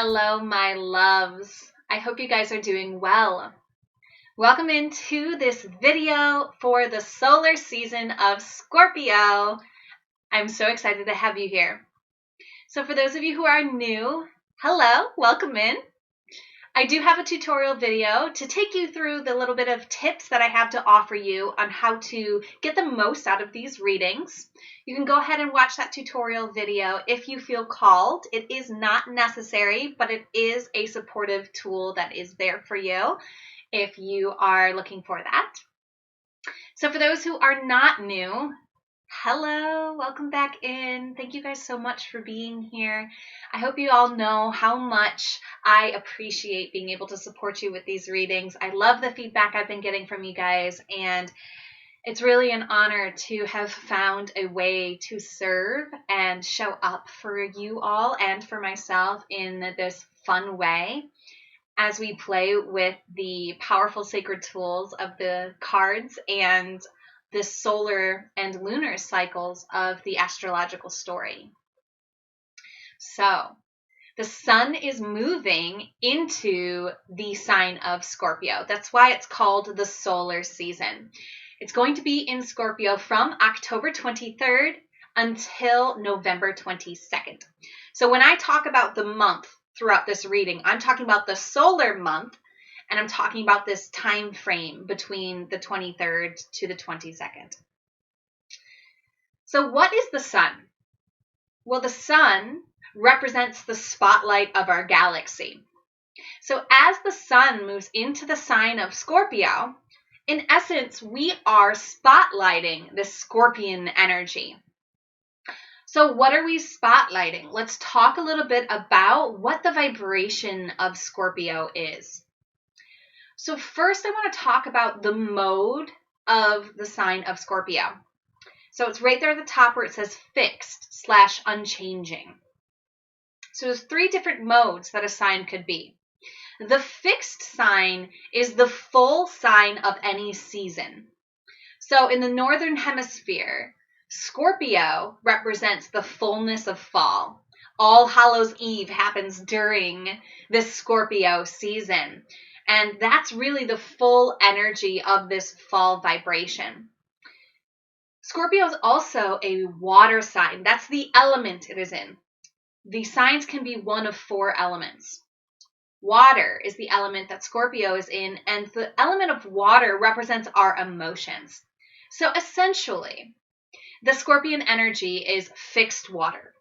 Hello, my loves. I hope you guys are doing well. Welcome into this video for the solar season of Scorpio. I'm so excited to have you here. So for those of you who are new, hello, welcome in. I do have a tutorial video to take you through the little bit of tips that I have to offer you on how to get the most out of these readings. You can go ahead and watch that tutorial video if you feel called. It is not necessary, but it is a supportive tool that is there for you if you are looking for that. So for those who are not new, hello, welcome back in. Thank you guys so much for being here. I hope you all know how much I appreciate being able to support you with these readings. I love the feedback I've been getting from you guys, and it's really an honor to have found a way to serve and show up for you all and for myself in this fun way as we play with the powerful sacred tools of the cards and the solar and lunar cycles of the astrological story. So, the sun is moving into the sign of Scorpio. That's why it's called the solar season. It's going to be in Scorpio from October 23rd until November 22nd. So when I talk about the month throughout this reading, I'm talking about the solar month, and I'm talking about this time frame between the 23rd to the 22nd. So what is the sun? Well, the sun represents the spotlight of our galaxy. So as the sun moves into the sign of Scorpio, in essence, we are spotlighting the Scorpion energy. So what are we spotlighting? Let's talk a little bit about what the vibration of Scorpio is. So first, I want to talk about the mode of the sign of Scorpio. So it's right there at the top where it says fixed / unchanging. So there's 3 different modes that a sign could be. The fixed sign is the full sign of any season. So in the northern hemisphere, Scorpio represents the fullness of fall. All Hallows Eve happens during this Scorpio season. And that's really the full energy of this fall vibration. Scorpio is also a water sign. That's the element it is in. The signs can be one of 4 elements. Water is the element that Scorpio is in, and the element of water represents our emotions. So essentially, the Scorpion energy is fixed water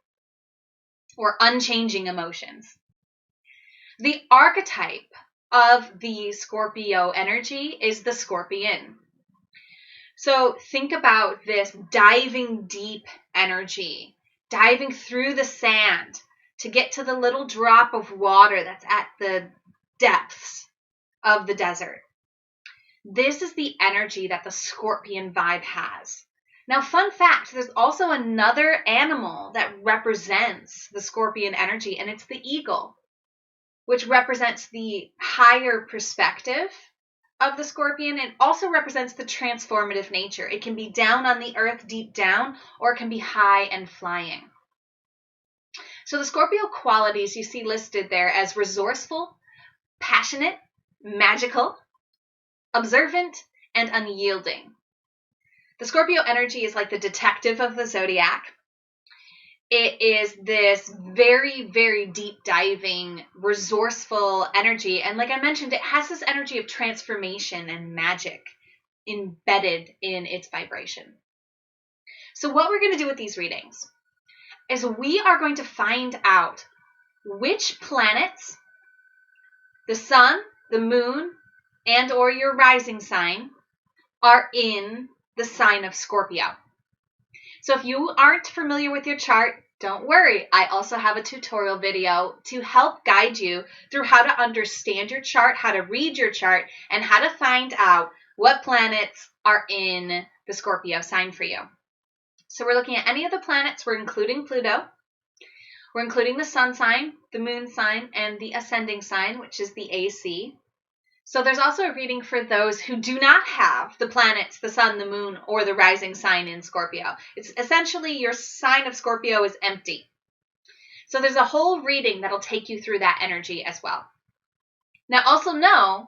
or unchanging emotions. The archetype of the Scorpio energy is the Scorpion. So think about this diving deep energy, diving through the sand to get to the little drop of water that's at the depths of the desert. This is the energy that the Scorpion vibe has. Now, fun fact, there's also another animal that represents the Scorpion energy, and it's the eagle, which represents the higher perspective of the Scorpion. It also represents the transformative nature. It can be down on the earth, deep down, or it can be high and flying. So the Scorpio qualities you see listed there as resourceful, passionate, magical, observant, and unyielding. The Scorpio energy is like the detective of the zodiac. It is this very, very deep diving, resourceful energy. And like I mentioned, it has this energy of transformation and magic embedded in its vibration. So what we're going to do with these readings is we are going to find out which planets, the sun, the moon, and or your rising sign are in the sign of Scorpio. So if you aren't familiar with your chart, don't worry. I also have a tutorial video to help guide you through how to understand your chart, how to read your chart, and how to find out what planets are in the Scorpio sign for you. So we're looking at any of the planets. We're including Pluto. We're including the sun sign, the moon sign, and the ascending sign, which is the AC. So there's also a reading for those who do not have the planets, the sun, the moon, or the rising sign in Scorpio. It's essentially your sign of Scorpio is empty. So there's a whole reading that'll take you through that energy as well. Now also know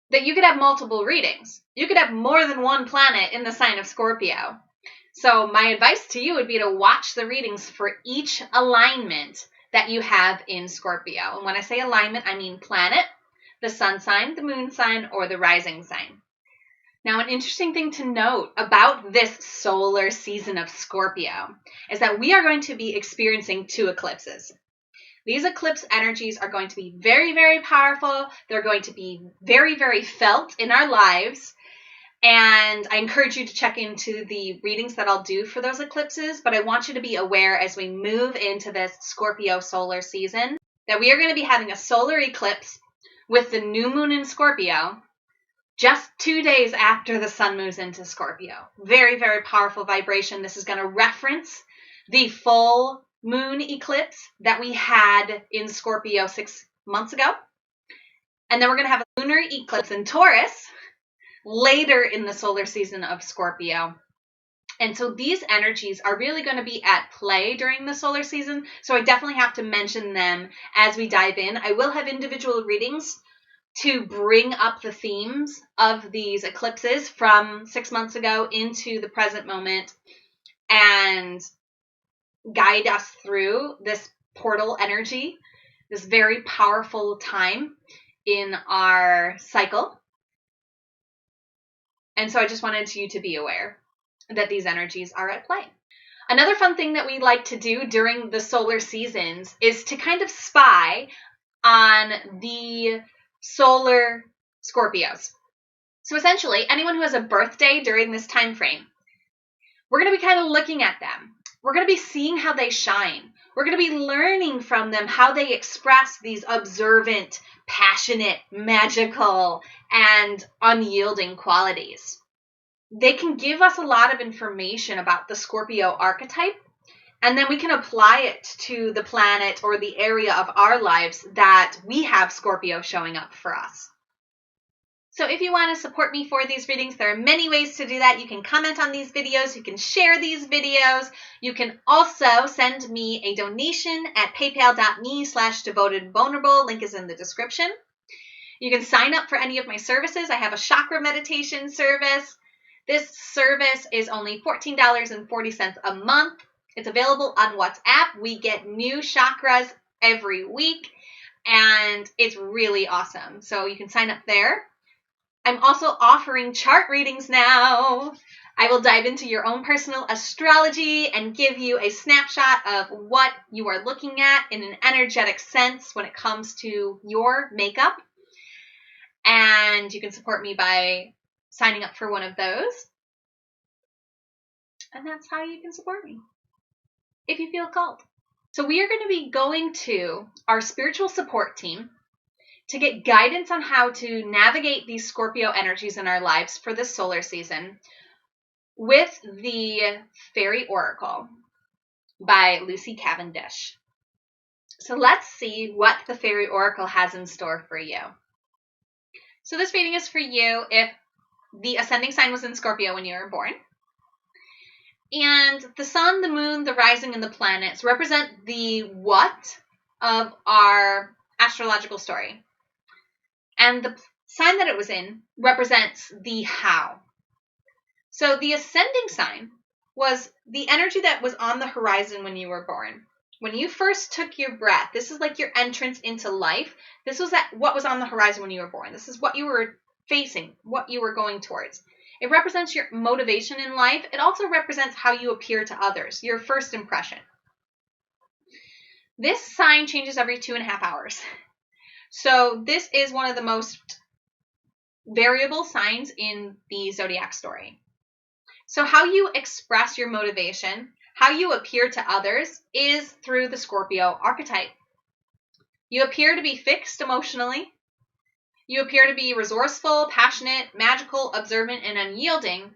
that you could have multiple readings. You could have more than one planet in the sign of Scorpio. So my advice to you would be to watch the readings for each alignment that you have in Scorpio. And when I say alignment, I mean planet, the sun sign, the moon sign, or the rising sign. Now, an interesting thing to note about this solar season of Scorpio is that we are going to be experiencing 2 eclipses. These eclipse energies are going to be very, very powerful. They're going to be very, very felt in our lives. And I encourage you to check into the readings that I'll do for those eclipses. But I want you to be aware as we move into this Scorpio solar season that we are going to be having a solar eclipse with the new moon in Scorpio just 2 days after the sun moves into Scorpio. Very, very powerful vibration. This is going to reference the full moon eclipse that we had in Scorpio 6 months ago. And then we're going to have a lunar eclipse in Taurus later in the solar season of Scorpio. And so these energies are really going to be at play during the solar season. So I definitely have to mention them as we dive in. I will have individual readings to bring up the themes of these eclipses from 6 months ago into the present moment and guide us through this portal energy, this very powerful time in our cycle. And so I just wanted you to be aware that these energies are at play. Another fun thing that we like to do during the solar seasons is to kind of spy on the solar Scorpios. So essentially, anyone who has a birthday during this time frame, we're going to be kind of looking at them. We're going to be seeing how they shine. We're going to be learning from them how they express these observant, passionate, magical, and unyielding qualities. They can give us a lot of information about the Scorpio archetype, and then we can apply it to the planet or the area of our lives that we have Scorpio showing up for us. So if you want to support me for these readings, there are many ways to do that. You can comment on these videos. You can share these videos. You can also send me a donation at paypal.me/devotedvulnerable. Link is in the description. You can sign up for any of my services. I have a chakra meditation service. This service is only $14.40 a month. It's available on WhatsApp. We get new chakras every week, and it's really awesome. So you can sign up there. I'm also offering chart readings now. I will dive into your own personal astrology and give you a snapshot of what you are looking at in an energetic sense when it comes to your makeup. And you can support me by signing up for one of those. And that's how you can support me if you feel called. So we are going to be going to our spiritual support team to get guidance on how to navigate these Scorpio energies in our lives for this solar season with the Faery Oracle by Lucy Cavendish. So let's see what the Faery Oracle has in store for you. So this reading is for you if the ascending sign was in Scorpio when you were born. And the sun, the moon, the rising, and the planets represent the what of our astrological story. And the sign that it was in represents the how. So the ascending sign was the energy that was on the horizon when you were born. When you first took your breath, this is like your entrance into life. This was what was on the horizon when you were born. This is what you were facing, what you were going towards. It represents your motivation in life. It also represents how you appear to others, your first impression. This sign changes every 2.5 hours. So this is one of the most variable signs in the zodiac story. So how you express your motivation, how you appear to others is through the Scorpio archetype. You appear to be fixed emotionally. You appear to be resourceful, passionate, magical, observant, and unyielding.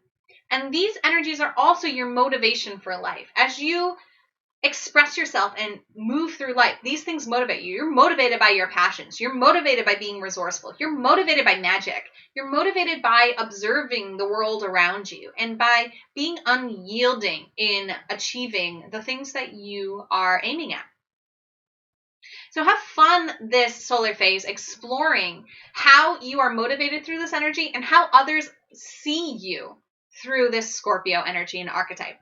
And these energies are also your motivation for life. As you express yourself and move through life, these things motivate you. You're motivated by your passions. You're motivated by being resourceful. You're motivated by magic. You're motivated by observing the world around you and by being unyielding in achieving the things that you are aiming at. So have fun this solar phase exploring how you are motivated through this energy and how others see you through this Scorpio energy and archetype.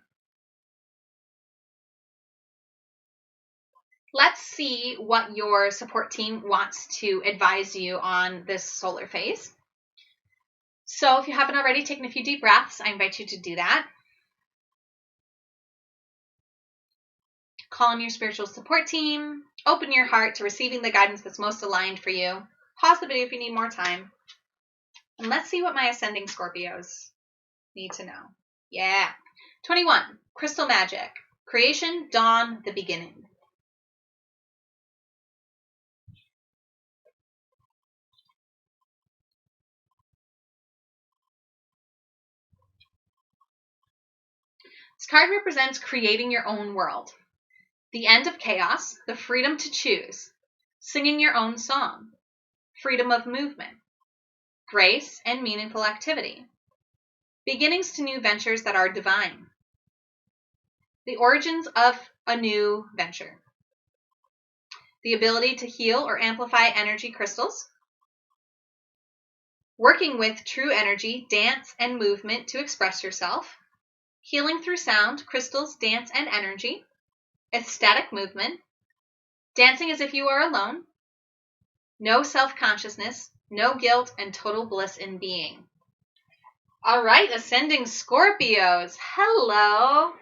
Let's see what your support team wants to advise you on this solar phase. So if you haven't already taken a few deep breaths, I invite you to do that. Call on your spiritual support team. Open your heart to receiving the guidance that's most aligned for you. Pause the video if you need more time. And let's see what my Ascending Scorpios need to know. Yeah. 21. Crystal Magic. Creation, dawn, the beginning. This card represents creating your own world. The end of chaos, the freedom to choose, singing your own song, freedom of movement, grace and meaningful activity, beginnings to new ventures that are divine, the origins of a new venture, the ability to heal or amplify energy crystals, working with true energy, dance, and movement to express yourself, healing through sound, crystals, dance, and energy, ecstatic movement, dancing as if you are alone, no self-consciousness, no guilt, and total bliss in being. All right, Ascending Scorpios, hello.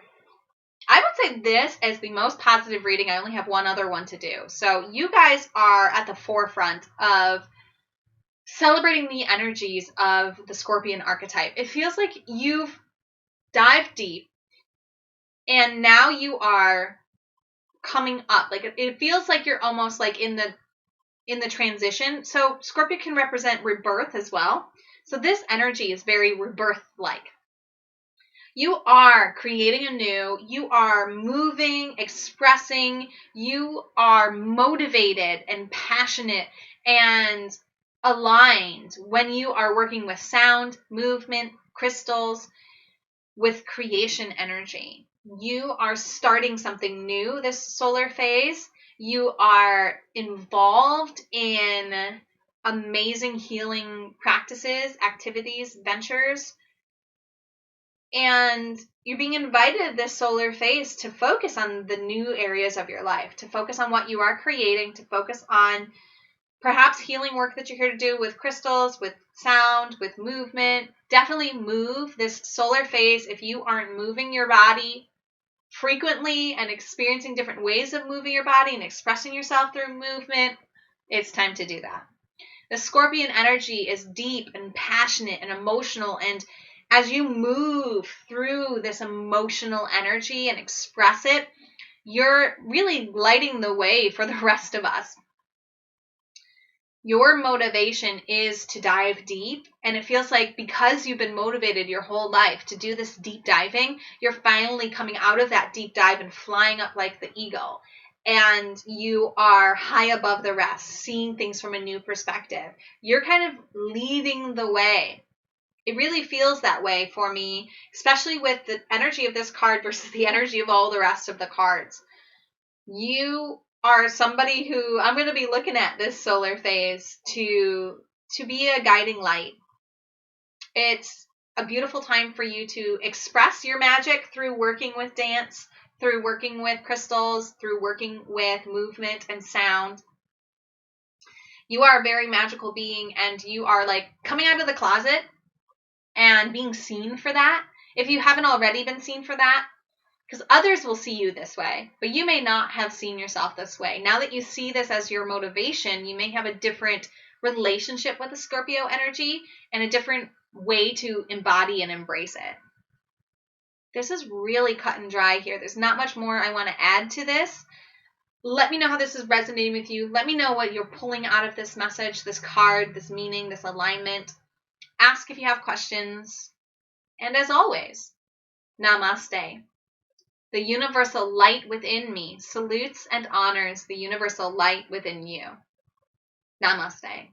I would say this is the most positive reading. I only have one other one to do. So you guys are at the forefront of celebrating the energies of the Scorpion archetype. It feels like you've dived deep and now you are coming up. Like it feels like you're almost like in the transition. So Scorpio can represent rebirth as well. So this energy is very rebirth-like. You are creating anew. You are moving, expressing. You are motivated and passionate and aligned when you are working with sound, movement, crystals, with creation energy. You are starting something new this solar phase. You are involved in amazing healing practices, activities, ventures. And you're being invited this solar phase to focus on the new areas of your life, to focus on what you are creating, to focus on perhaps healing work that you're here to do with crystals, with sound, with movement. Definitely move this solar phase. If you aren't moving your body frequently and experiencing different ways of moving your body and expressing yourself through movement, it's time to do that. The Scorpion energy is deep and passionate and emotional, and as you move through this emotional energy and express it, you're really lighting the way for the rest of us. Your motivation is to dive deep, and it feels like because you've been motivated your whole life to do this deep diving, you're finally coming out of that deep dive and flying up like the eagle. And you are high above the rest, seeing things from a new perspective. You're kind of leading the way. It really feels that way for me, especially with the energy of this card versus the energy of all the rest of the cards. You are somebody who I'm going to be looking at this solar phase to be a guiding light. It's a beautiful time for you to express your magic through working with dance, through working with crystals, through working with movement and sound. You are a very magical being, and you are like coming out of the closet and being seen for that. If you haven't already been seen for that, because others will see you this way, but you may not have seen yourself this way. Now that you see this as your motivation, you may have a different relationship with the Scorpio energy and a different way to embody and embrace it. This is really cut and dry here. There's not much more I want to add to this. Let me know how this is resonating with you. Let me know what you're pulling out of this message, this card, this meaning, this alignment. Ask if you have questions. And as always, namaste. The universal light within me salutes and honors the universal light within you. Namaste.